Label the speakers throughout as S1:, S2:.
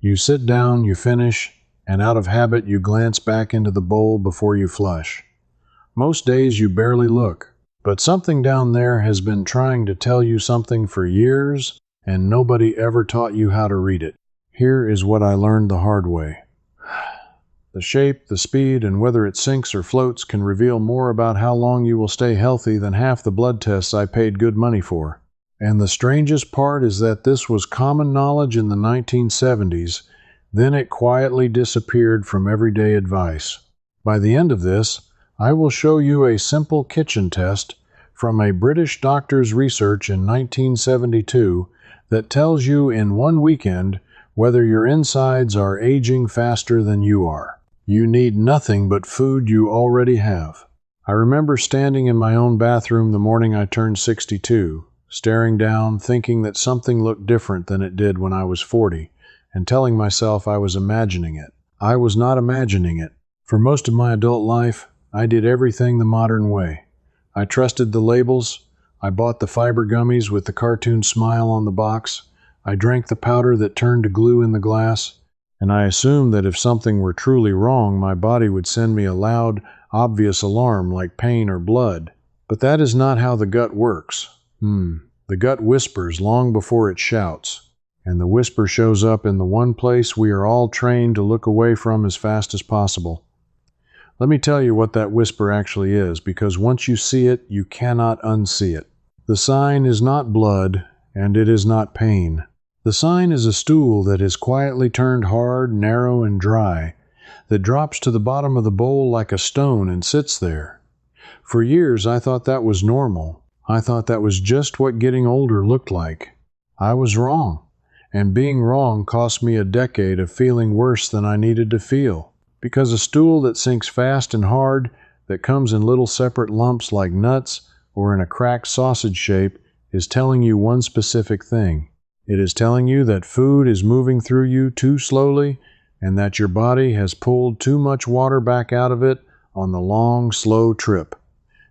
S1: You sit down, you finish, and out of habit you glance back into the bowl before you flush. Most days you barely look, but something down there has been trying to tell you something for years, and nobody ever taught you how to read it. Here is what I learned the hard way. The shape, the speed, and whether it sinks or floats can reveal more about how long you will stay healthy than half the blood tests I paid good money for. And the strangest part is that this was common knowledge in the 1970s, then it quietly disappeared from everyday advice. By the end of this, I will show you a simple kitchen test from a British doctor's research in 1972 that tells you in one weekend whether your insides are aging faster than you are. You need nothing but food you already have. I remember standing in my own bathroom the morning I turned 62, staring down, thinking that something looked different than it did when I was 40, and telling myself I was imagining it. I was not imagining it. For most of my adult life, I did everything the modern way. I trusted the labels. I bought the fiber gummies with the cartoon smile on the box. I drank the powder that turned to glue in the glass. And I assumed that if something were truly wrong, my body would send me a loud, obvious alarm like pain or blood. But that is not how the gut works. The gut whispers long before it shouts. And the whisper shows up in the one place we are all trained to look away from as fast as possible. Let me tell you what that whisper actually is, because once you see it, you cannot unsee it. The sign is not blood, and it is not pain. The sign is a stool that is quietly turned hard, narrow, and dry, that drops to the bottom of the bowl like a stone and sits there. For years, I thought that was normal. I thought that was just what getting older looked like. I was wrong, and being wrong cost me a decade of feeling worse than I needed to feel. Because a stool that sinks fast and hard, that comes in little separate lumps like nuts or in a cracked sausage shape, is telling you one specific thing. It is telling you that food is moving through you too slowly and that your body has pulled too much water back out of it on the long, slow trip.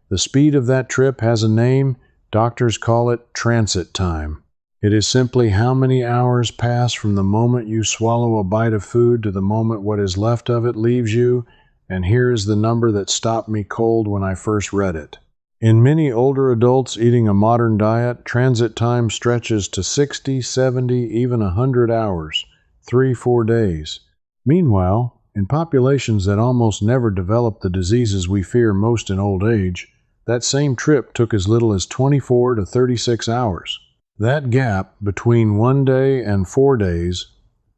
S1: The speed of that trip has a name. Doctors call it transit time. It is simply how many hours pass from the moment you swallow a bite of food to the moment what is left of it leaves you, and here is the number that stopped me cold when I first read it. In many older adults eating a modern diet, transit time stretches to 60, 70, even 100 hours, 3-4 days. Meanwhile, in populations that almost never develop the diseases we fear most in old age, that same trip took as little as 24 to 36 hours. That gap between 1 day and 4 days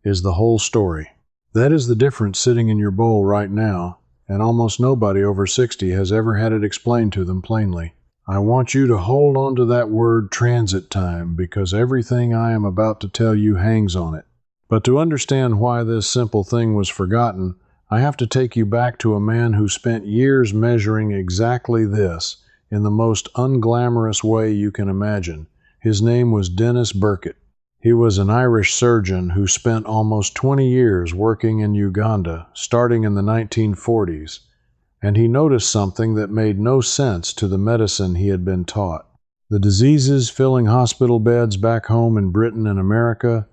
S1: is the whole story. That is the difference sitting in your bowl right now, and almost nobody over 60 has ever had it explained to them plainly. I want you to hold on to that word transit time because everything I am about to tell you hangs on it. But to understand why this simple thing was forgotten, I have to take you back to a man who spent years measuring exactly this in the most unglamorous way you can imagine. His name was Dennis Burkitt. He was an Irish surgeon who spent almost 20 years working in Uganda, starting in the 1940s, and he noticed something that made no sense to the medicine he had been taught. The diseases filling hospital beds back home in Britain and America,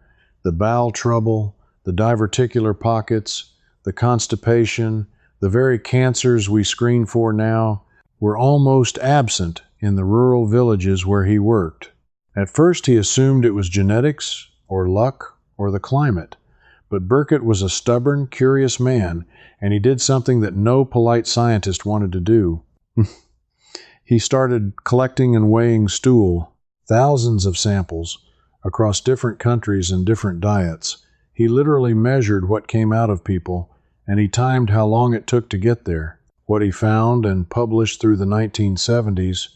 S1: the bowel trouble, the diverticular pockets, the constipation, the very cancers we screen for now, were almost absent in the rural villages where he worked. At first he assumed it was genetics, or luck, or the climate. But Burkitt was a stubborn, curious man, and he did something that no polite scientist wanted to do. He started collecting and weighing stool, thousands of samples, across different countries and different diets. He literally measured what came out of people, and he timed how long it took to get there. What he found and published through the 1970s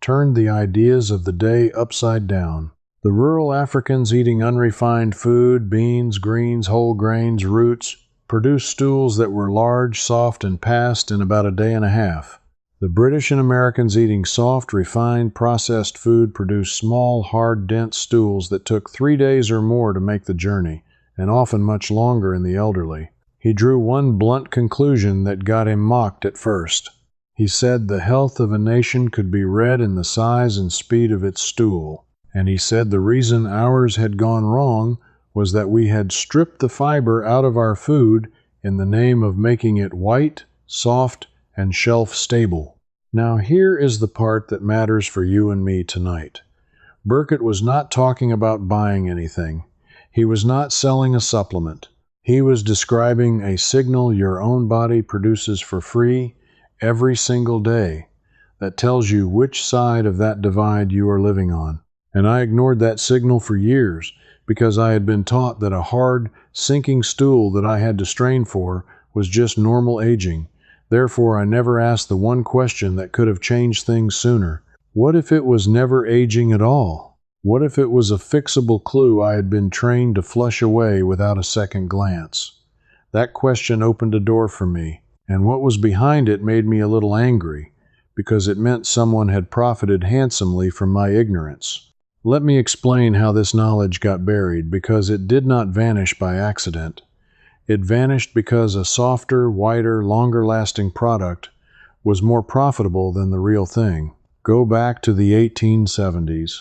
S1: turned the ideas of the day upside down. The rural Africans eating unrefined food, beans, greens, whole grains, roots, produced stools that were large, soft, and passed in about a day and a half. The British and Americans eating soft, refined, processed food produced small, hard, dense stools that took 3 days or more to make the journey, and often much longer in the elderly. He drew one blunt conclusion that got him mocked at first. He said the health of a nation could be read in the size and speed of its stool. And he said the reason ours had gone wrong was that we had stripped the fiber out of our food in the name of making it white, soft, and shelf-stable. Now here is the part that matters for you and me tonight. Burkett was not talking about buying anything. He was not selling a supplement. He was describing a signal your own body produces for free every single day that tells you which side of that divide you are living on. And I ignored that signal for years because I had been taught that a hard, sinking stool that I had to strain for was just normal aging. Therefore, I never asked the one question that could have changed things sooner. What if it was never aging at all? What if it was a fixable clue I had been trained to flush away without a second glance? That question opened a door for me, and what was behind it made me a little angry, because it meant someone had profited handsomely from my ignorance. Let me explain how this knowledge got buried, because it did not vanish by accident. It vanished because a softer, whiter, longer-lasting product was more profitable than the real thing. Go back to the 1870s.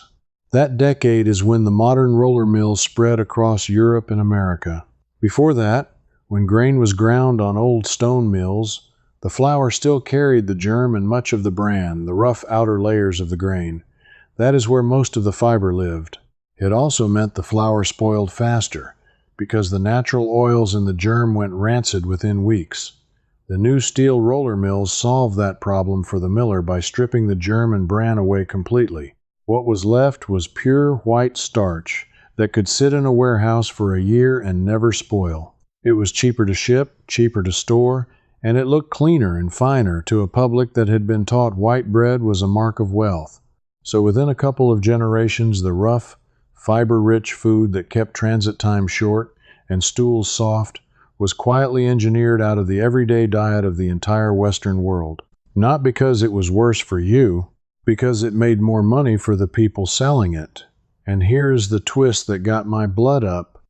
S1: That decade is when the modern roller mills spread across Europe and America. Before that, when grain was ground on old stone mills, the flour still carried the germ and much of the bran, the rough outer layers of the grain. That is where most of the fiber lived. It also meant the flour spoiled faster, because the natural oils in the germ went rancid within weeks. The new steel roller mills solved that problem for the miller by stripping the germ and bran away completely. What was left was pure white starch that could sit in a warehouse for a year and never spoil. It was cheaper to ship, cheaper to store, and it looked cleaner and finer to a public that had been taught white bread was a mark of wealth. So within a couple of generations, the rough, fiber-rich food that kept transit time short and stools soft was quietly engineered out of the everyday diet of the entire Western world. Not because it was worse for you, because it made more money for the people selling it. And here's the twist that got my blood up.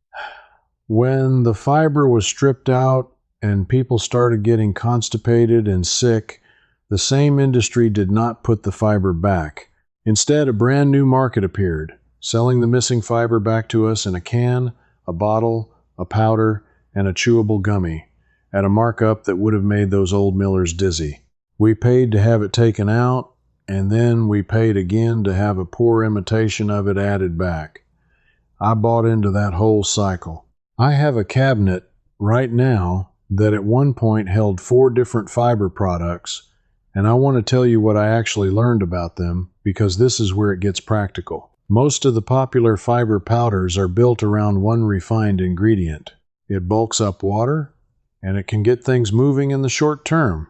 S1: When the fiber was stripped out and people started getting constipated and sick, the same industry did not put the fiber back. Instead, a brand new market appeared, selling the missing fiber back to us in a can, a bottle, a powder, and a chewable gummy, at a markup that would have made those old millers dizzy. We paid to have it taken out, and then we paid again to have a poor imitation of it added back. I bought into that whole cycle. I have a cabinet right now that at one point held 4 different fiber products, and I want to tell you what I actually learned about them, because this is where it gets practical. Most of the popular fiber powders are built around one refined ingredient. It bulks up water, and it can get things moving in the short term,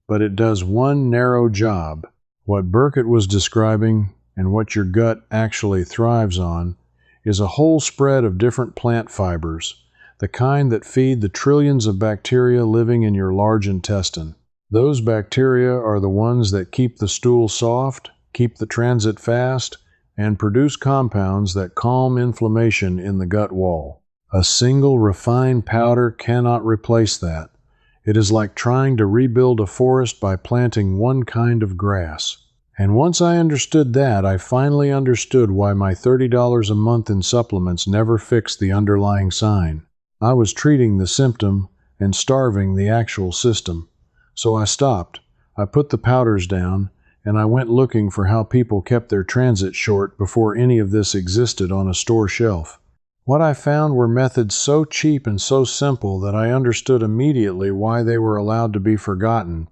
S1: but it does one narrow job. What Burkett was describing, and what your gut actually thrives on, is a whole spread of different plant fibers, the kind that feed the trillions of bacteria living in your large intestine. Those bacteria are the ones that keep the stool soft, keep the transit fast, and produce compounds that calm inflammation in the gut wall. A single refined powder cannot replace that. It is like trying to rebuild a forest by planting one kind of grass. And once I understood that, I finally understood why my $30 a month in supplements never fixed the underlying sign. I was treating the symptom and starving the actual system. So I stopped. I put the powders down, and I went looking for how people kept their transit short before any of this existed on a store shelf. What I found were methods so cheap and so simple that I understood immediately why they were allowed to be forgotten.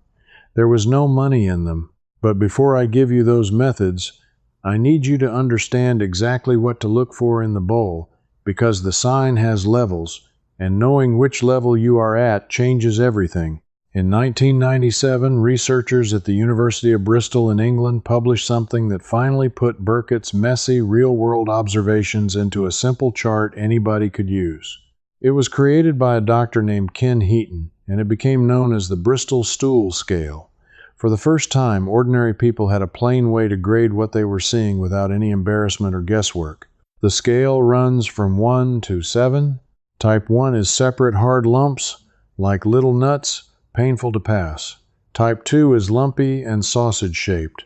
S1: There was no money in them. But before I give you those methods, I need you to understand exactly what to look for in the bowl, because the sign has levels, and knowing which level you are at changes everything. In 1997, researchers at the University of Bristol in England published something that finally put Burkett's messy, real-world observations into a simple chart anybody could use. It was created by a doctor named Ken Heaton, and it became known as the Bristol Stool Scale. For the first time, ordinary people had a plain way to grade what they were seeing without any embarrassment or guesswork. The scale runs from 1 to 7. Type 1 is separate hard lumps, like little nuts, painful to pass. Type 2 is lumpy and sausage-shaped.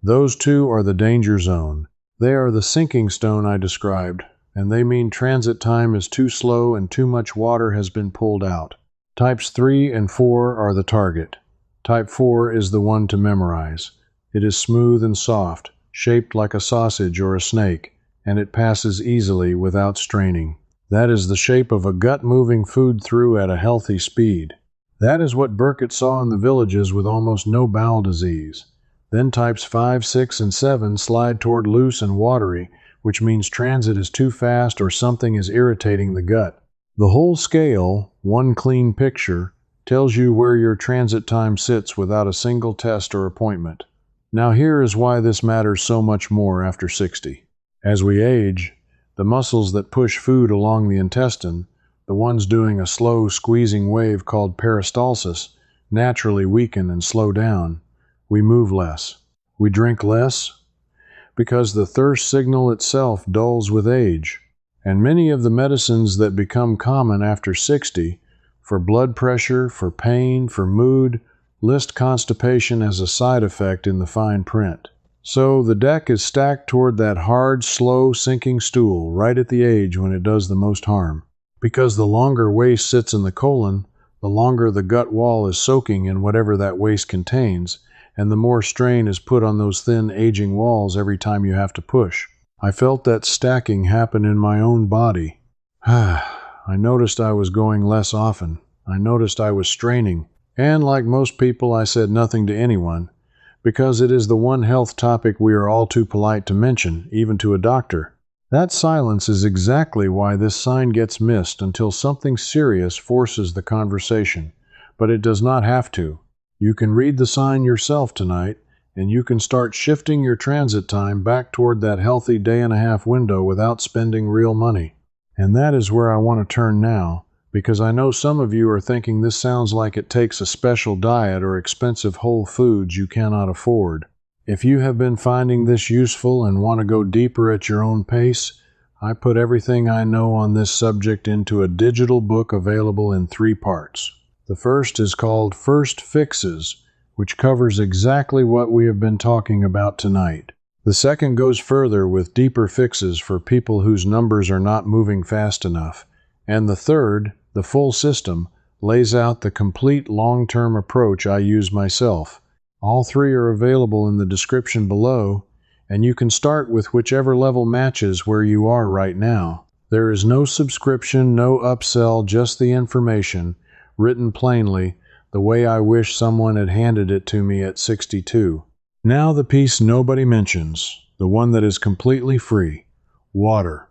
S1: Those two are the danger zone. They are the sinking stone I described. and they mean transit time is too slow and too much water has been pulled out. Types 3 and 4 are the target. Type 4 is the one to memorize. It is smooth and soft, shaped like a sausage or a snake, and it passes easily without straining. That is the shape of a gut moving food through at a healthy speed. That is what Burkitt saw in the villages with almost no bowel disease. Then types 5, 6, and 7 slide toward loose and watery, which means transit is too fast or something is irritating the gut. The whole scale, one clean picture, tells you where your transit time sits without a single test or appointment. Now here is why this matters so much more after 60. As we age, the muscles that push food along the intestine, the ones doing a slow squeezing wave called peristalsis, naturally weaken and slow down. We move less. We drink less because the thirst signal itself dulls with age. And many of the medicines that become common after 60, for blood pressure, for pain, for mood, list constipation as a side effect in the fine print. So the deck is stacked toward that hard, slow, sinking stool right at the age when it does the most harm. Because the longer waste sits in the colon, the longer the gut wall is soaking in whatever that waste contains, and the more strain is put on those thin, aging walls every time you have to push. I felt that stacking happen in my own body. I noticed I was going less often. I noticed I was straining. And like most people, I said nothing to anyone, because it is the one health topic we are all too polite to mention, even to a doctor. That silence is exactly why this sign gets missed until something serious forces the conversation, but it does not have to. You can read the sign yourself tonight, and you can start shifting your transit time back toward that healthy day-and-a-half window without spending real money. And that is where I want to turn now, because I know some of you are thinking this sounds like it takes a special diet or expensive whole foods you cannot afford. If you have been finding this useful and want to go deeper at your own pace, I put everything I know on this subject into a digital book available in 3 parts. The first is called First Fixes, which covers exactly what we have been talking about tonight. The second goes further with deeper fixes for people whose numbers are not moving fast enough. And the third, the full system, lays out the complete long-term approach I use myself. All 3 are available in the description below, and you can start with whichever level matches where you are right now. There is no subscription, no upsell, just the information, written plainly, the way I wish someone had handed it to me at 62. Now the piece nobody mentions, the one that is completely free, water.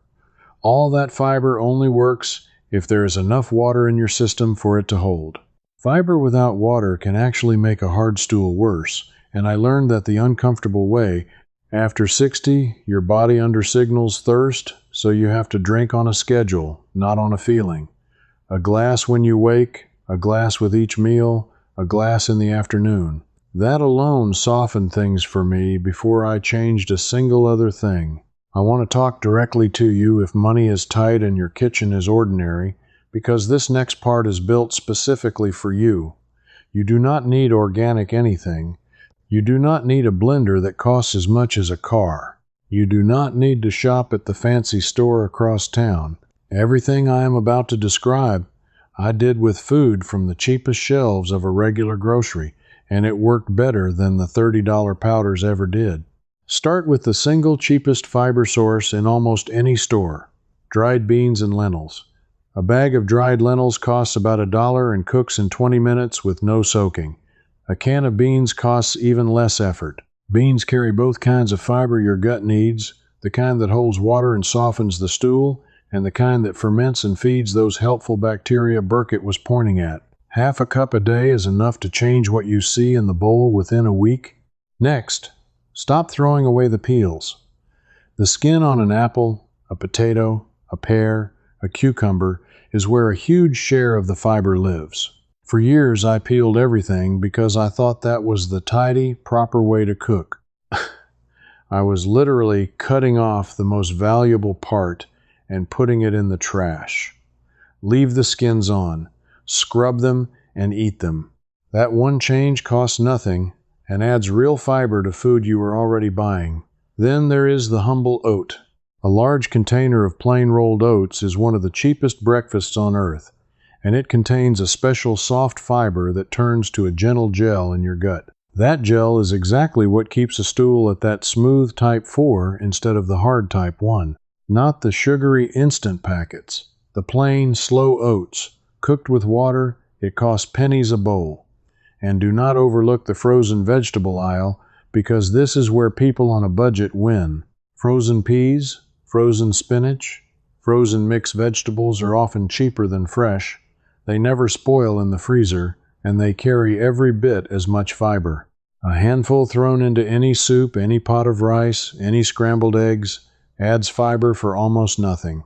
S1: All that fiber only works if there is enough water in your system for it to hold. Fiber without water can actually make a hard stool worse, and I learned that the uncomfortable way. After 60, your body undersignals thirst, so you have to drink on a schedule, not on a feeling. A glass when you wake, a glass with each meal, a glass in the afternoon. That alone softened things for me before I changed a single other thing. I want to talk directly to you if money is tight and your kitchen is ordinary, because this next part is built specifically for you. You do not need organic anything. You do not need a blender that costs as much as a car. You do not need to shop at the fancy store across town. Everything I am about to describe, I did with food from the cheapest shelves of a regular grocery, and it worked better than the $30 powders ever did. Start with the single cheapest fiber source in almost any store, dried beans and lentils. A bag of dried lentils costs about $1 and cooks in 20 minutes with no soaking. A can of beans costs even less effort. Beans carry both kinds of fiber your gut needs, the kind that holds water and softens the stool, and the kind that ferments and feeds those helpful bacteria Burkitt was pointing at. Half a cup a day is enough to change what you see in the bowl within a week. Next, stop throwing away the peels. The skin on an apple, a potato, a pear, a cucumber is where a huge share of the fiber lives. For years I peeled everything because I thought that was the tidy, proper way to cook. I was literally cutting off the most valuable part and putting it in the trash. Leave the skins on, scrub them, and eat them. That one change costs nothing and adds real fiber to food you are already buying. Then there is the humble oat. A large container of plain rolled oats is one of the cheapest breakfasts on earth, and it contains a special soft fiber that turns to a gentle gel in your gut. That gel is exactly what keeps a stool at that smooth type 4 instead of the hard type 1. Not the sugary instant packets. The plain, slow oats, cooked with water. It costs pennies a bowl. And do not overlook the frozen vegetable aisle, because this is where people on a budget win. Frozen peas, frozen spinach, frozen mixed vegetables are often cheaper than fresh. They never spoil in the freezer, and they carry every bit as much fiber. A handful thrown into any soup, any pot of rice, any scrambled eggs, adds fiber for almost nothing.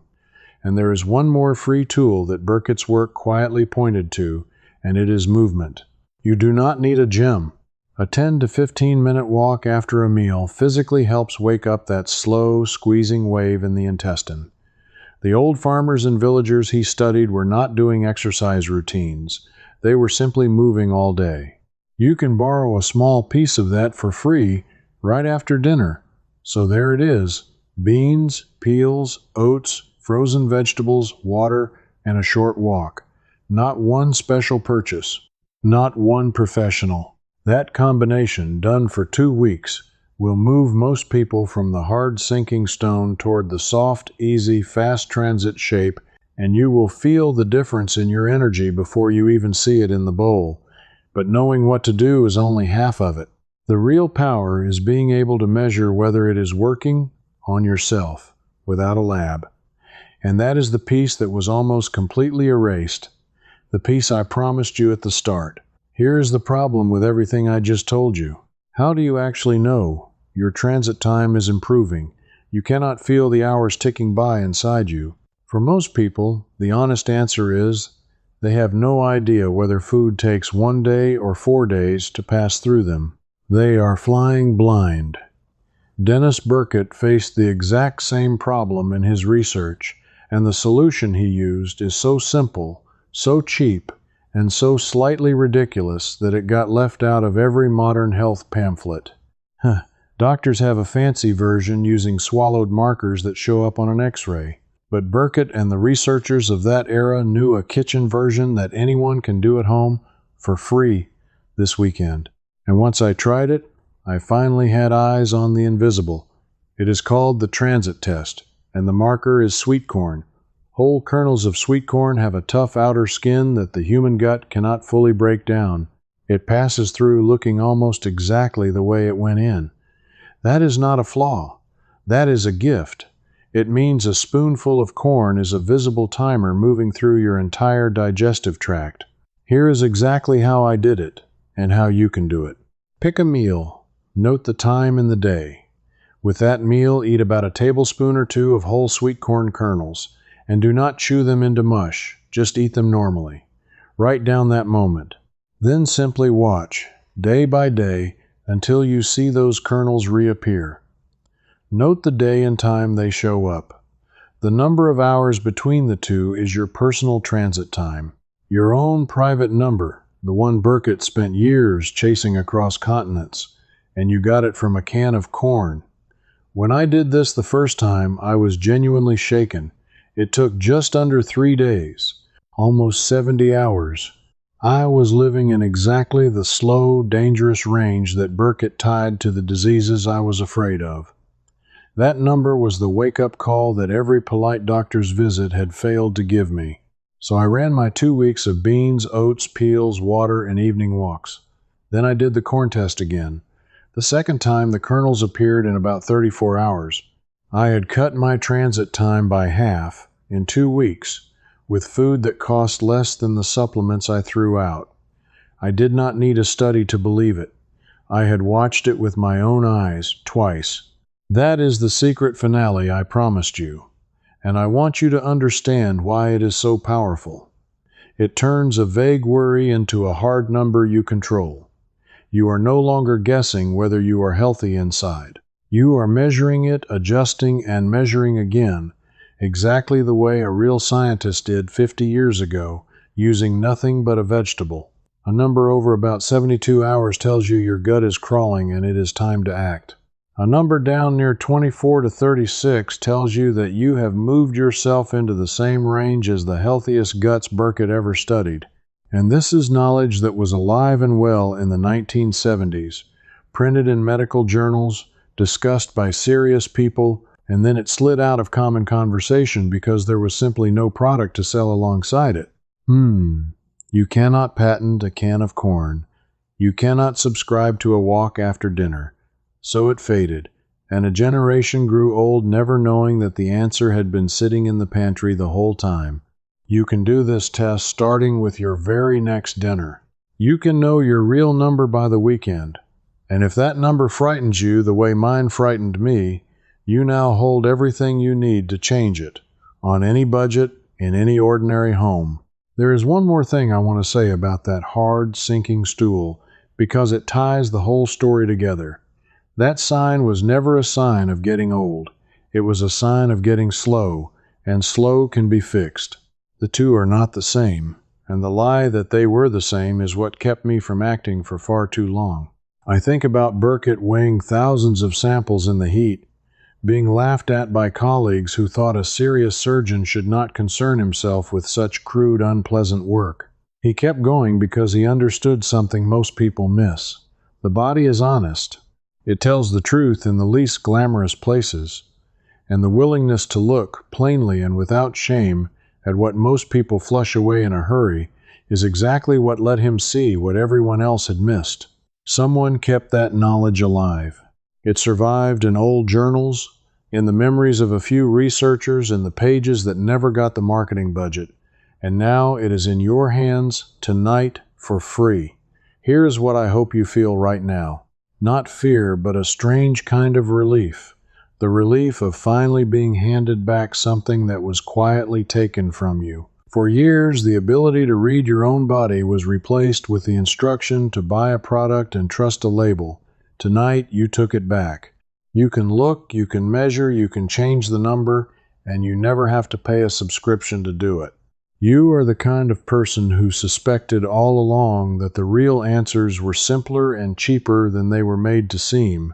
S1: And there is one more free tool that Burkett's work quietly pointed to, and it is movement. You do not need a gym. A 10 to 15-minute walk after a meal physically helps wake up that slow, squeezing wave in the intestine. The old farmers and villagers he studied were not doing exercise routines. They were simply moving all day. You can borrow a small piece of that for free right after dinner. So there it is. Beans, peels, oats, frozen vegetables, water, and a short walk. Not one special purchase. Not one professional. That combination, done for 2 weeks, will move most people from the hard sinking stone toward the soft, easy, fast transit shape, and you will feel the difference in your energy before you even see it in the bowl. But knowing what to do is only half of it. The real power is being able to measure whether it is working on yourself without a lab. And that is the piece that was almost completely erased, the piece I promised you at the start. Here is the problem with everything I just told you. How do you actually know your transit time is improving? You cannot feel the hours ticking by inside you. For most people, the honest answer is they have no idea whether food takes 1 day or 4 days to pass through them. They are flying blind. Dennis Burkett faced the exact same problem in his research, and the solution he used is so simple, so cheap, and so slightly ridiculous that it got left out of every modern health pamphlet. Doctors have a fancy version using swallowed markers that show up on an X-ray. But Burkett and the researchers of that era knew a kitchen version that anyone can do at home for free this weekend. And once I tried it, I finally had eyes on the invisible. It is called the transit test, and the marker is sweet corn. Whole kernels of sweet corn have a tough outer skin that the human gut cannot fully break down. It passes through looking almost exactly the way it went in. That is not a flaw. That is a gift. It means a spoonful of corn is a visible timer moving through your entire digestive tract. Here is exactly how I did it, and how you can do it. Pick a meal. Note the time in the day. With that meal, eat about a tablespoon or 2 of whole sweet corn kernels, and do not chew them into mush. Just eat them normally. Write down that moment. Then simply watch, day by day, until you see those kernels reappear. Note the day and time they show up. The number of hours between the two is your personal transit time. Your own private number, the one Burkett spent years chasing across continents, and you got it from a can of corn. When I did this the first time, I was genuinely shaken. It took just under 3 days, almost 70 hours. I was living in exactly the slow, dangerous range that Burkett tied to the diseases I was afraid of. That number was the wake-up call that every polite doctor's visit had failed to give me. So I ran my 2 weeks of beans, oats, peels, water, and evening walks. Then I did the corn test again. The second time, the kernels appeared in about 34 hours. I had cut my transit time by half in 2 weeks, with food that cost less than the supplements I threw out. I did not need a study to believe it. I had watched it with my own eyes twice. That is the secret finale I promised you, and I want you to understand why it is so powerful. It turns a vague worry into a hard number you control. You are no longer guessing whether you are healthy inside. You are measuring it, adjusting, and measuring again, exactly the way a real scientist did 50 years ago, using nothing but a vegetable. A number over about 72 hours tells you your gut is crawling and it is time to act. A number down near 24 to 36 tells you that you have moved yourself into the same range as the healthiest guts Burkett ever studied. And this is knowledge that was alive and well in the 1970s, printed in medical journals, discussed by serious people, and then it slid out of common conversation because there was simply no product to sell alongside it. You cannot patent a can of corn. You cannot subscribe to a walk after dinner. So it faded, and a generation grew old never knowing that the answer had been sitting in the pantry the whole time. You can do this test starting with your very next dinner. You can know your real number by the weekend, and if that number frightens you the way mine frightened me, you now hold everything you need to change it, on any budget, in any ordinary home. There is one more thing I want to say about that hard, sinking stool, because it ties the whole story together. That sign was never a sign of getting old. It was a sign of getting slow, and slow can be fixed. The two are not the same, and the lie that they were the same is what kept me from acting for far too long. I think about Burkett weighing thousands of samples in the heat, being laughed at by colleagues who thought a serious surgeon should not concern himself with such crude, unpleasant work. He kept going because he understood something most people miss. The body is honest. It tells the truth in the least glamorous places, and the willingness to look plainly and without shame at what most people flush away in a hurry is exactly what let him see what everyone else had missed. Someone kept that knowledge alive. It survived in old journals, in the memories of a few researchers, in the pages that never got the marketing budget, and now it is in your hands tonight for free. Here is what I hope you feel right now. Not fear, but a strange kind of relief. The relief of finally being handed back something that was quietly taken from you. For years, the ability to read your own body was replaced with the instruction to buy a product and trust a label. Tonight, you took it back. You can look, you can measure, you can change the number, and you never have to pay a subscription to do it. You are the kind of person who suspected all along that the real answers were simpler and cheaper than they were made to seem,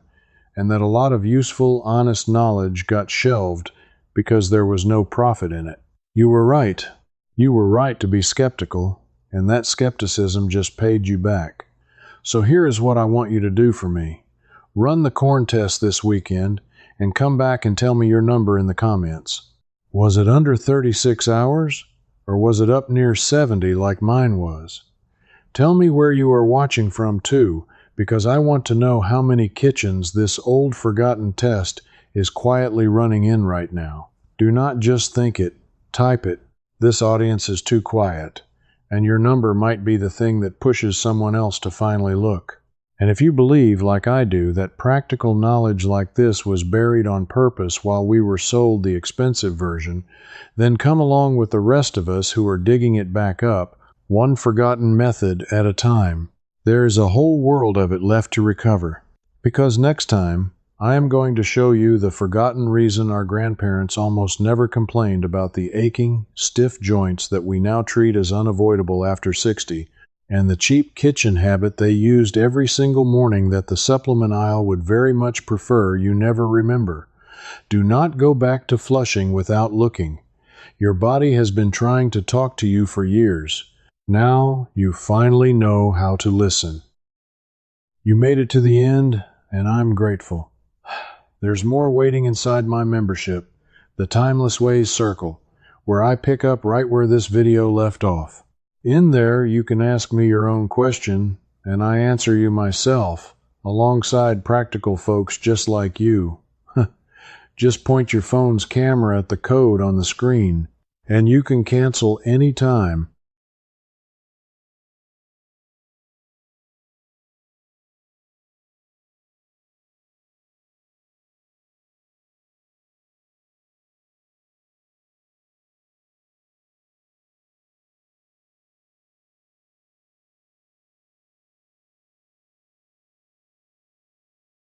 S1: and that a lot of useful, honest knowledge got shelved because there was no profit in it. You were right. You were right to be skeptical, and that skepticism just paid you back. So here is what I want you to do for me. Run the corn test this weekend, and come back and tell me your number in the comments. Was it under 36 hours? Or was it up near 70 like mine was? Tell me where you are watching from too, because I want to know how many kitchens this old forgotten test is quietly running in right now. Do not just think it, type it. This audience is too quiet, and your number might be the thing that pushes someone else to finally look. And if you believe, like I do, that practical knowledge like this was buried on purpose while we were sold the expensive version, then come along with the rest of us who are digging it back up, one forgotten method at a time. There is a whole world of it left to recover. Because next time, I am going to show you the forgotten reason our grandparents almost never complained about the aching, stiff joints that we now treat as unavoidable after 60, and the cheap kitchen habit they used every single morning that the supplement aisle would very much prefer you never remember. Do not go back to flushing without looking. Your body has been trying to talk to you for years. Now you finally know how to listen. You made it to the end, and I'm grateful. There's more waiting inside my membership, the Timeless Ways Circle, where I pick up right where this video left off. In there, you can ask me your own question, and I answer you myself, alongside practical folks just like you. Just point your phone's camera at the code on the screen, and you can cancel any time.